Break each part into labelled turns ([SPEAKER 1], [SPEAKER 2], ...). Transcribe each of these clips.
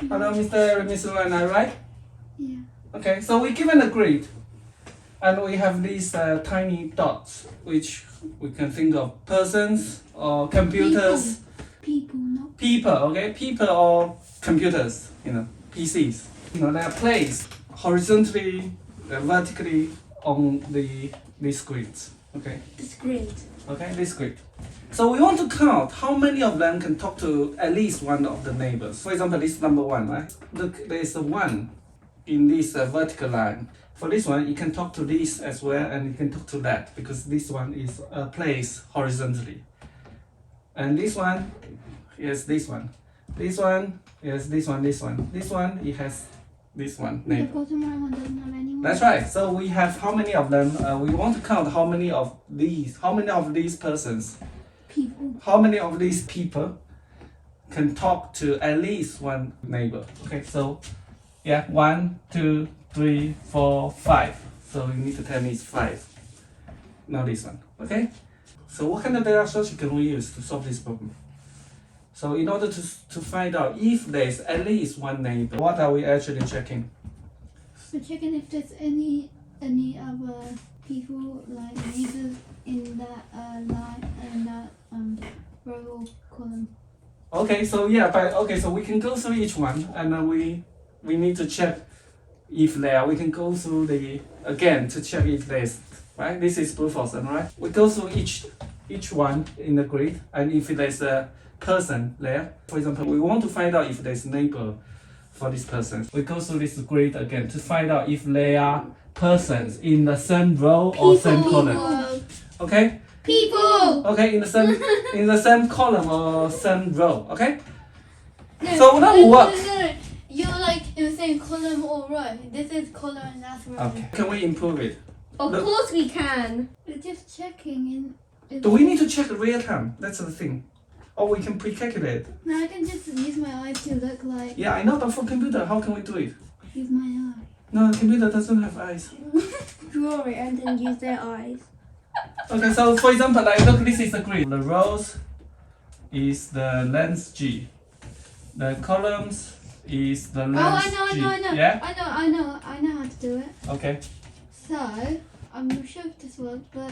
[SPEAKER 1] Hello, Mr. Miss Luana, right?
[SPEAKER 2] Yeah.
[SPEAKER 1] Okay, so we're given a grid, and we have these tiny dots, which we can think of persons or computers.
[SPEAKER 2] People, not
[SPEAKER 1] People, okay? People or computers, PCs. They are placed horizontally, vertically on these grids, okay?
[SPEAKER 2] this grid.
[SPEAKER 1] Okay, this grid. So we want to count how many of them can talk to at least one of the neighbors. For example, this number 1, right? Look, there is a 1 in this vertical line. For this one, you can talk to this as well, and you can talk to that, because this one is placed horizontally. And this one, yes, this one. This one, yes, this one, this one. This one, it has this one
[SPEAKER 2] The
[SPEAKER 1] neighbor.
[SPEAKER 2] bottom right one doesn't have anyone.
[SPEAKER 1] That's right. So we have how many of them? We want to count how many of these persons,
[SPEAKER 2] People.
[SPEAKER 1] how many of these people can talk to at least one neighbor. Okay, so yeah, 1, 2, 3, 4, 5. So you need to tell me it's 5. Not this one. Okay. So what kind of data structure can we use to solve this problem? So in order to find out if there's at least one neighbor, what are we actually checking?
[SPEAKER 2] We're checking if there's any other people like neighbors in that line and that row or column.
[SPEAKER 1] Okay, so yeah, so we can go through each one, and then we need to check if there. We can go through again to check if there's, right? This is brute force, right? We go through each one in the grid, and if there's a person there, for example, we want to find out if there's a neighbor for this person. We go through this grid again to find out if there are persons in the same row or same column. Okay?
[SPEAKER 2] People.
[SPEAKER 1] Okay, in the same column or same row. Okay?
[SPEAKER 2] No,
[SPEAKER 1] So that will work.
[SPEAKER 2] No. You're like in the same column or row. This is column and that's row.
[SPEAKER 1] Okay. Can we improve it?
[SPEAKER 3] Of
[SPEAKER 1] Look.
[SPEAKER 3] course we can.
[SPEAKER 2] We're just checking in.
[SPEAKER 1] Do we need to check real time? That's the thing. Or we can pre-calculate.
[SPEAKER 2] No, I can just use my eyes to look like.
[SPEAKER 1] Yeah, I know, but for computer, how can we do it?
[SPEAKER 2] Use my eye.
[SPEAKER 1] No, computer doesn't have eyes.
[SPEAKER 3] Draw it and then use their eyes.
[SPEAKER 1] Okay, so for example, like look, this is the grid. The rows is the length G. The columns is the length
[SPEAKER 2] I know.
[SPEAKER 1] Yeah?
[SPEAKER 2] I know how to do it.
[SPEAKER 1] Okay.
[SPEAKER 2] So, I'm not sure if this works, but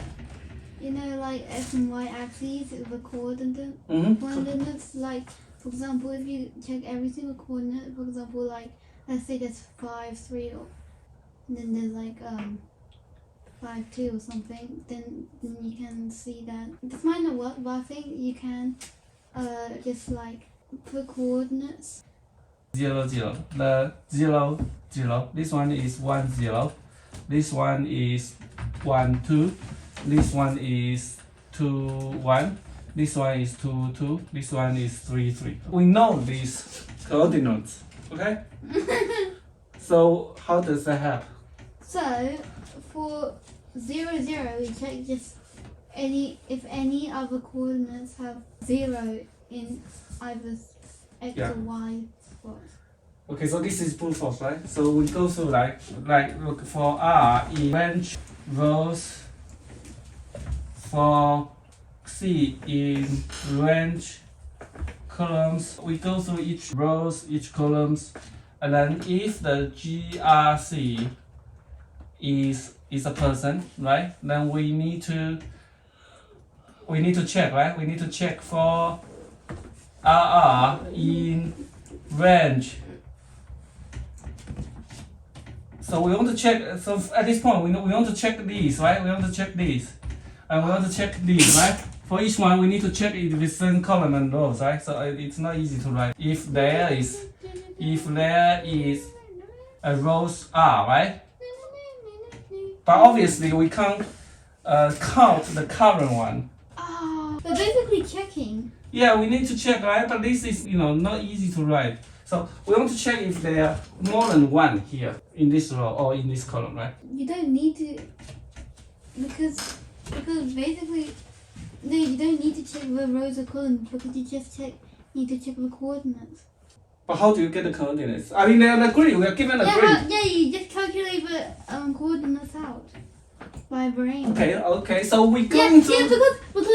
[SPEAKER 2] like X and Y axes is the coordinates. Like, for example, if you check every single coordinate, for example, like, let's say there's 5, 3, and then there's like 5, 2 or something, then you can see that. This might not work, but I think you can just like put coordinates.
[SPEAKER 1] 0, 0. The 0, 0. This one is 1, 0. This one is 1, 2. This one is 2, 1. This one is 2, 2. This one is 3, 3. We know these coordinates, okay? So how does that help?
[SPEAKER 2] So, for 0, 0, we check just if any other coordinates have 0 in either X
[SPEAKER 1] Yeah.
[SPEAKER 2] or Y spots.
[SPEAKER 1] Okay, so this is brute force, right? So we go through like look for R in range rows, for C in range columns. We go through each rows, each columns, and then if the GRC is a person, right? Then we need to check, right? We need to check for RR in range. So we want to check. So at this point, we want to check these, right? We want to check these, and we want to check these, right? For each one, we need to check it with certain column and rows, right? So it's not easy to write. If there is a rows R, right? But obviously, we can't count the current one.
[SPEAKER 2] We're basically checking.
[SPEAKER 1] Yeah, we need to check, right? But this is, not easy to write. So we want to check if there are more than one here in this row or in this column, right?
[SPEAKER 2] You don't need to, because basically, no, you don't need to check the rows or columns because you just need to check the coordinates.
[SPEAKER 1] But how do you get the coordinates? I mean, they're grid. We are given a grid.
[SPEAKER 2] You just calculate the coordinates out by brain.
[SPEAKER 1] Okay. So we go
[SPEAKER 2] Yeah,
[SPEAKER 1] into.
[SPEAKER 2] because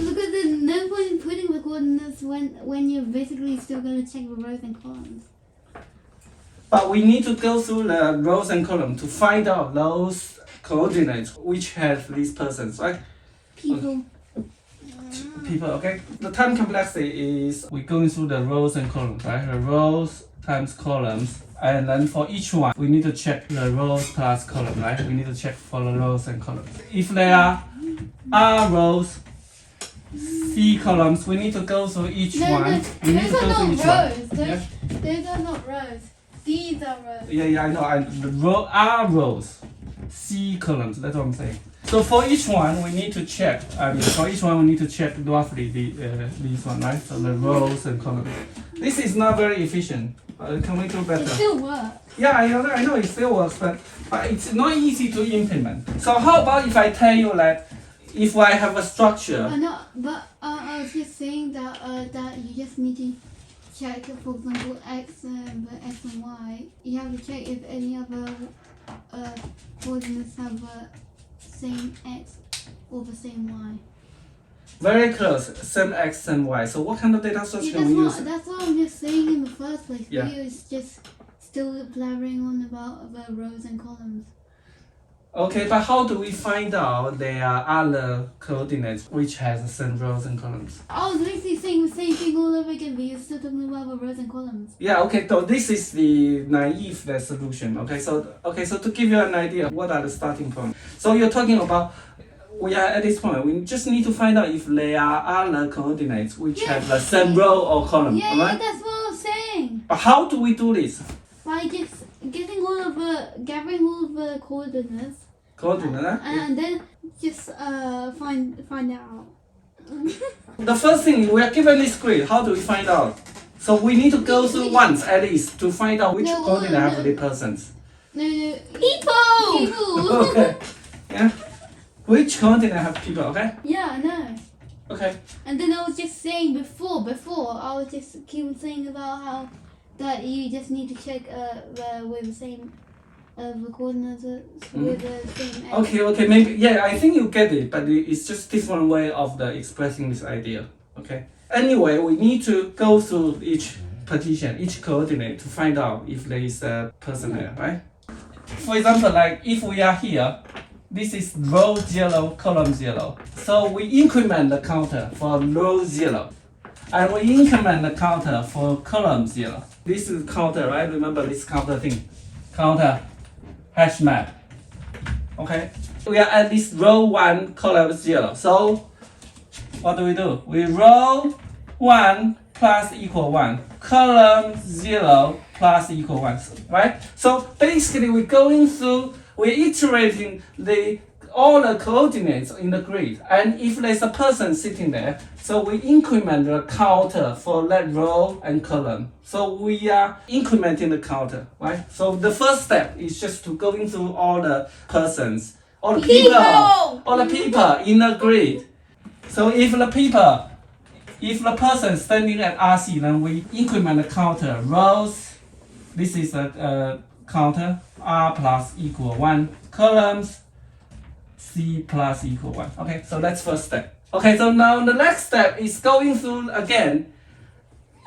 [SPEAKER 2] there's no point in putting the coordinates when you're basically still going to check the rows and columns.
[SPEAKER 1] But we need to go through the rows and columns to find out those coordinates which have these persons, right?
[SPEAKER 2] People.
[SPEAKER 1] People, okay? The time complexity is we're going through the rows and columns, right? The rows times columns. And then for each one, we need to check the rows plus column, right? We need to check for the rows and columns. If there are R rows, C columns, we need to go through each one. We need to
[SPEAKER 2] Those
[SPEAKER 1] go
[SPEAKER 2] are
[SPEAKER 1] through
[SPEAKER 2] not
[SPEAKER 1] each
[SPEAKER 2] rows.
[SPEAKER 1] one. Yeah?
[SPEAKER 2] Those are not rows. These are rows.
[SPEAKER 1] Yeah, I know. The row R rows, C columns. That's what I'm saying. So for each one, we need to check. For each one, we need to check roughly these one, right? So the rows and columns. This is not very efficient. Can we do better?
[SPEAKER 2] It still works.
[SPEAKER 1] Yeah, I know it still works, but it's not easy to implement. So how about if I tell you that if I have a structure?
[SPEAKER 2] No, but I was just saying that that you just need to check, for example, x and y. You have to check if any other coordinates have the same x or the same y.
[SPEAKER 1] Very close, same x, same y. So what kind of data structure can we use?
[SPEAKER 2] That's what I'm just saying in the first place.
[SPEAKER 1] Yeah.
[SPEAKER 2] You is just still blabbering on about the rows and columns.
[SPEAKER 1] Okay, but how do we find out there are other coordinates which has the same rows and columns?
[SPEAKER 2] I was basically saying the same thing all over again, but you're still talking about the rows and columns.
[SPEAKER 1] Yeah, okay, so this is the naive solution. Okay, so to give you an idea, what are the starting points? So you're talking about we are at this point, we just need to find out if there are other coordinates which have the same row or column,
[SPEAKER 2] Yeah,
[SPEAKER 1] alright?
[SPEAKER 2] that's what I was saying.
[SPEAKER 1] But how do we do this?
[SPEAKER 2] By just gathering all of the coordinates.
[SPEAKER 1] Coordinate, huh?
[SPEAKER 2] And then just find out.
[SPEAKER 1] The first thing, we are given this grid, how do we find out? So we need to go through once at least to find out which
[SPEAKER 2] No,
[SPEAKER 1] coordinate have
[SPEAKER 2] no.
[SPEAKER 1] the persons.
[SPEAKER 2] No,
[SPEAKER 3] People!
[SPEAKER 2] people.
[SPEAKER 1] Okay, yeah? Which coordinate have people, okay?
[SPEAKER 2] Yeah, I know.
[SPEAKER 1] Okay.
[SPEAKER 2] And then I was just saying before I was just keep saying about how that you just need to check with the same the coordinates with the same x.
[SPEAKER 1] Okay, maybe, yeah, I think you get it, but it's just different way of expressing this idea, okay? Anyway, we need to go through each partition, each coordinate to find out if there is a person there, right? For example, like if we are here, this is row 0, column 0. So we increment the counter for row 0. And we increment the counter for column 0. This is counter, right? Remember this counter thing. Counter, hash map. Okay? We are at this row 1, column 0. So what do? We row 1 plus equal 1. Column 0 plus equal 1. Right? So basically we're iterating all the coordinates in the grid, and if there's a person sitting there, so we increment the counter for that row and column. So we are incrementing the counter, right? So the first step is just to going through all the persons, all the people in the grid. So if the person standing at RC, then we increment the counter rows. This is a counter R plus equal 1, columns C plus equal 1. Okay, so that's first step. Okay, so now the next step is going through again,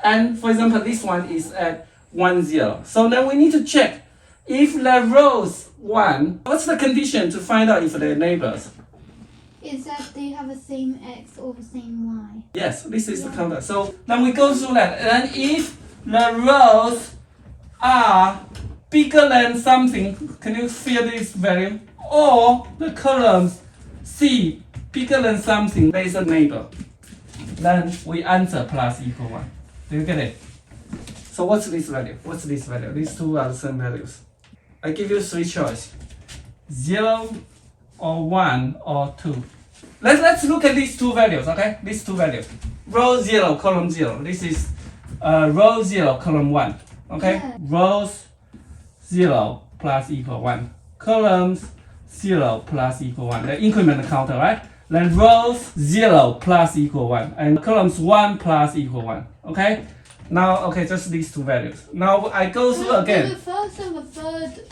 [SPEAKER 1] and for example this one is at 1, 0. So then we need to check if the rows 1, what's the condition to find out if they're neighbors?
[SPEAKER 2] Is that they have the same x or the same y?
[SPEAKER 1] Yes, this is the counter. So then we go through that, and if the rows are bigger than something, can you feel this value? Or the columns C bigger than something, there is a neighbor. Then we answer plus equal 1. Do you get it? So what's this value? What's this value? These two are the same values. I give you 3 choices. 0 or 1 or 2. Let's look at these two values, okay? These two values. Row 0, column 0. This is row 0, column 1. Okay?
[SPEAKER 2] Yeah.
[SPEAKER 1] Rows 0 plus equal 1. Columns 0 plus equal 1. The increment counter, right? Then rows 0 plus equal 1. And columns 1 plus equal 1. Okay? Now, okay, just these two values. Now I go through again.
[SPEAKER 2] The first and the third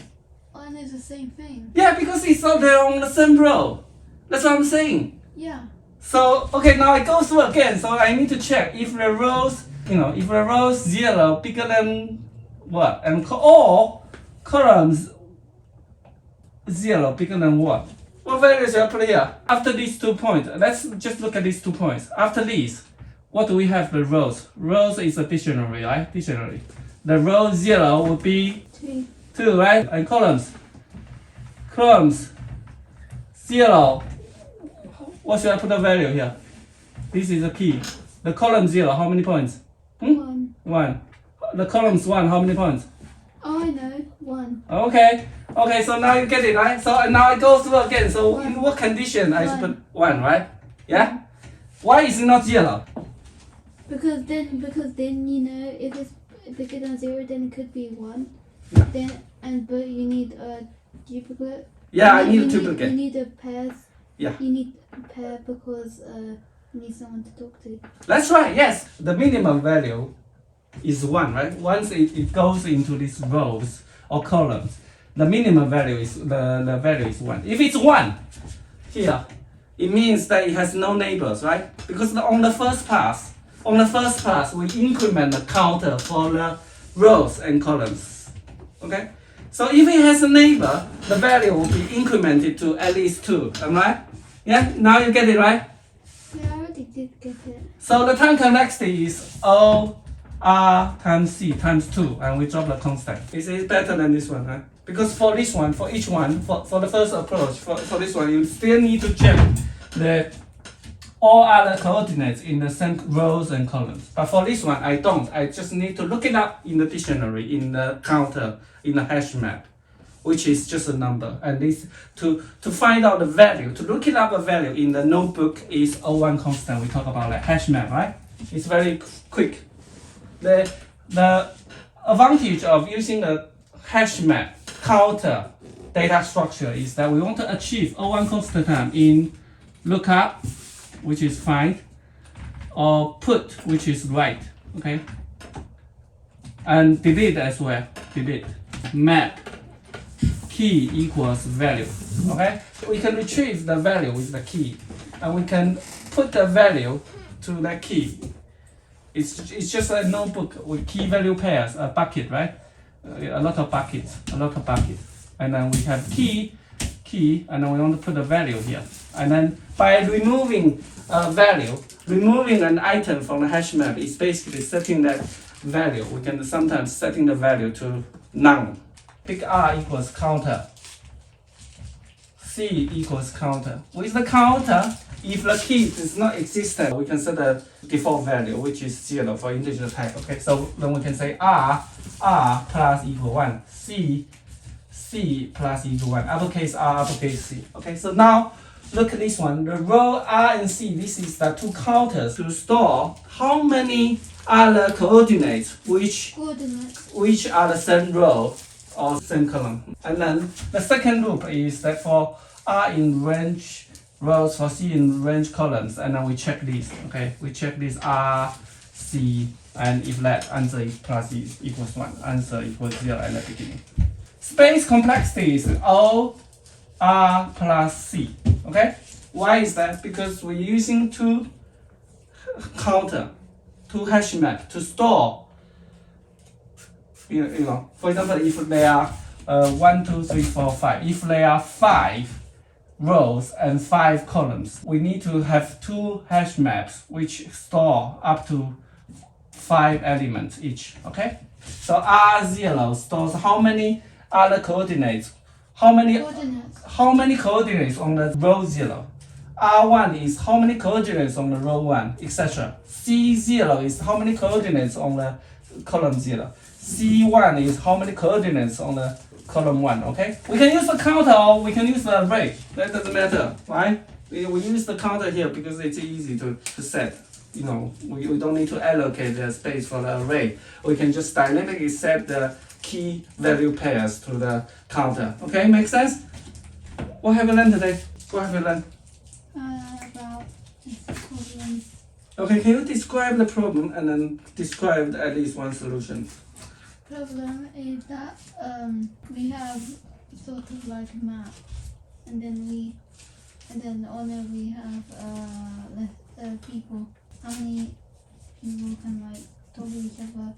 [SPEAKER 2] one is the same thing.
[SPEAKER 1] Yeah, because it's all there on the same row. That's what I'm saying.
[SPEAKER 2] Yeah.
[SPEAKER 1] So, okay, now I go through again. So I need to check if the rows, if the rows 0 bigger than what? And all columns 0 bigger than what? What value should I put here? After these 2 points, let's just look at these 2 points. After these, what do we have the rows? Rows is a dictionary, right? Dictionary. The row 0 would be 2, right? And columns. Columns 0. What should I put the value here? This is the key. The column 0, how many points?
[SPEAKER 2] 1.
[SPEAKER 1] 1. The columns 1, how many points?
[SPEAKER 2] Oh, I know. 1.
[SPEAKER 1] Okay. Okay, so now you get it, right? So and now I go through again. So in what condition I should put 1, right? Yeah? Why is it not 0?
[SPEAKER 2] Because then you know if it's bigger than 0, then it could be 1.
[SPEAKER 1] Yeah.
[SPEAKER 2] But you need a duplicate.
[SPEAKER 1] Yeah, I need a duplicate.
[SPEAKER 2] You need a pair.
[SPEAKER 1] Yeah.
[SPEAKER 2] You need a pair because you need someone to talk to.
[SPEAKER 1] That's right, yes. The minimum value is 1, right? Once it goes into these rows or columns, the minimum value is the value is 1. If it's 1 here, it means that it has no neighbors, right? Because on the first pass, we increment the counter for the rows and columns. Okay? So if it has a neighbor, the value will be incremented to at least 2. Am I right? Yeah? Now you get it, right?
[SPEAKER 2] Yeah, I already did get it.
[SPEAKER 1] So the time complexity is O R times C times 2, and we drop the constant. Is it better than this one, huh? Because for this one, for each one, for the first approach, for this one, you still need to check the all other coordinates in the same rows and columns. But for this one, I don't. I just need to look it up in the dictionary, in the counter, in the hash map, which is just a number. And this to find out the value, to look it up a value in the notebook is O1 constant. We talk about like hash map, right? It's very quick. The advantage of using a hash map counter data structure is that we want to achieve O1 constant time in lookup, which is find, or put, which is write. Okay, and delete as well. Delete map key equals value. Okay, we can retrieve the value with the key, and we can put the value to that key. It's just a notebook with key value pairs, a bucket, right? A lot of buckets, and then we have key, and then we want to put a value here. And then by removing a value, removing an item from the hash map is basically setting that value. We can sometimes setting the value to none. Big R equals counter. C equals counter. With the counter, if the key does not exist, we can set the default value, which is 0 for integer type. Okay, so then we can say R plus equal 1, C plus equal 1, uppercase R, uppercase C. Okay, so now look at this one. The row R and C, this is the 2 counters to store how many other coordinates which are the same row or same column. And then the second loop is that for R in range rows, for C in range columns, and then we check this. Okay, we check this R, C, and if that answer is plus equals 1, answer equals 0 at the beginning. Space complexity is O, R plus C. Okay, why is that? Because we're using 2 counter, 2 hash map to store. You know, for example, if there are 1, 2, 3, 4, 5. If there are 5 rows and 5 columns, we need to have 2 hash maps which store up to 5 elements each. Okay, so R0 stores how many other coordinates? How many coordinates on the row 0? R1 is how many coordinates on the row 1, etc. C0 is how many coordinates on the column 0. C1 is how many coordinates on the column 1. Okay, we can use the counter or we can use the array. That doesn't matter, right? We use the counter here because it's easy to set. You know, we don't need to allocate the space for the array. We can just dynamically set the key value pairs to the counter. Okay, make sense? What have you learned today? What have you learned?
[SPEAKER 2] About this problem.
[SPEAKER 1] Okay, can you describe the problem and then describe at least one solution?
[SPEAKER 2] Problem is that we have sort of like a map, and then on it we have people. How many people can like talk to each other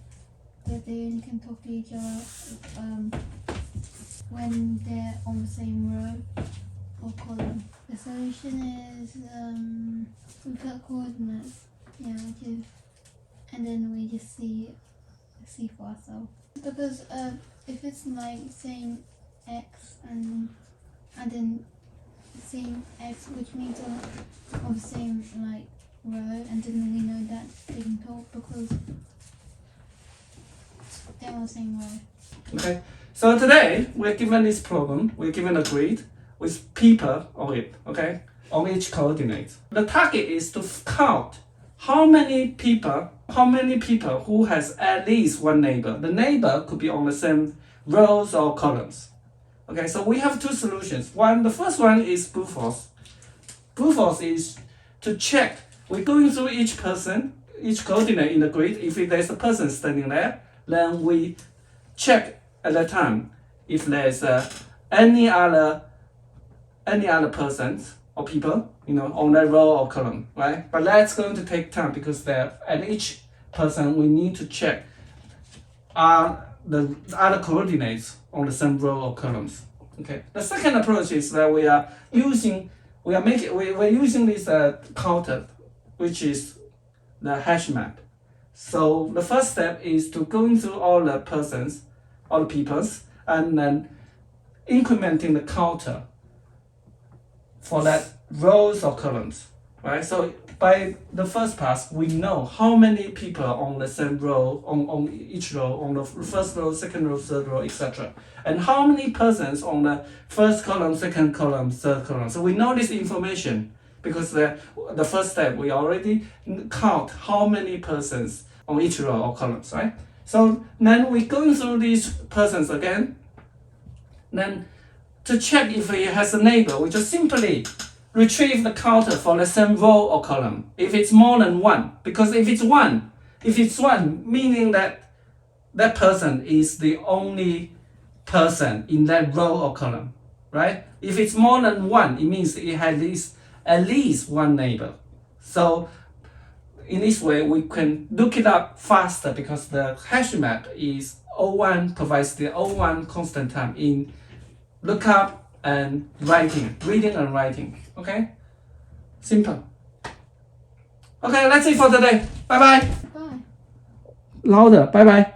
[SPEAKER 2] that they only can talk to each other when they're on the same row or column. The solution is we put coordinates, yeah, we do, and then we just see for ourselves. Because if it's like saying x and then saying x, which means on the same like row, and then we know that they can talk because they're on the same row.
[SPEAKER 1] Okay. So today we're given this problem. We're given a grid with people on it. Okay, on each coordinate. The target is to count how many people who has at least one neighbor. The neighbor could be on the same rows or columns. Okay, so we have two solutions. The first one is brute force. Brute force is to check. We're going through each person, each coordinate in the grid. If there's a person standing there, then we check at that time if there's any other persons or people, on that row or column, right? But that's going to take time because at each person we need to check are the other coordinates on the same row or columns. Okay. The second approach is that we're using this counter, which is the hash map. So the first step is to going through all the persons, all the peoples, and then incrementing the counter for that rows or columns, right? So by the first pass, we know how many people on the same row, on each row, on the first row, second row, third row, etc. And how many persons on the first column, second column, third column. So we know this information because the first step, we already count how many persons on each row or columns, right? So then we're going through these persons again. Then to check if he has a neighbor, we just simply retrieve the counter for the same row or column. If it's more than one, because if it's one, meaning that that person is the only person in that row or column, right? If it's more than one, it means it has at least one neighbor. So in this way, we can look it up faster because the hash map is O1 provides the O1 constant time in lookup and reading and writing. Okay? Simple. Okay, that's it for today. Bye bye.
[SPEAKER 2] Bye.
[SPEAKER 1] Louder. Bye bye.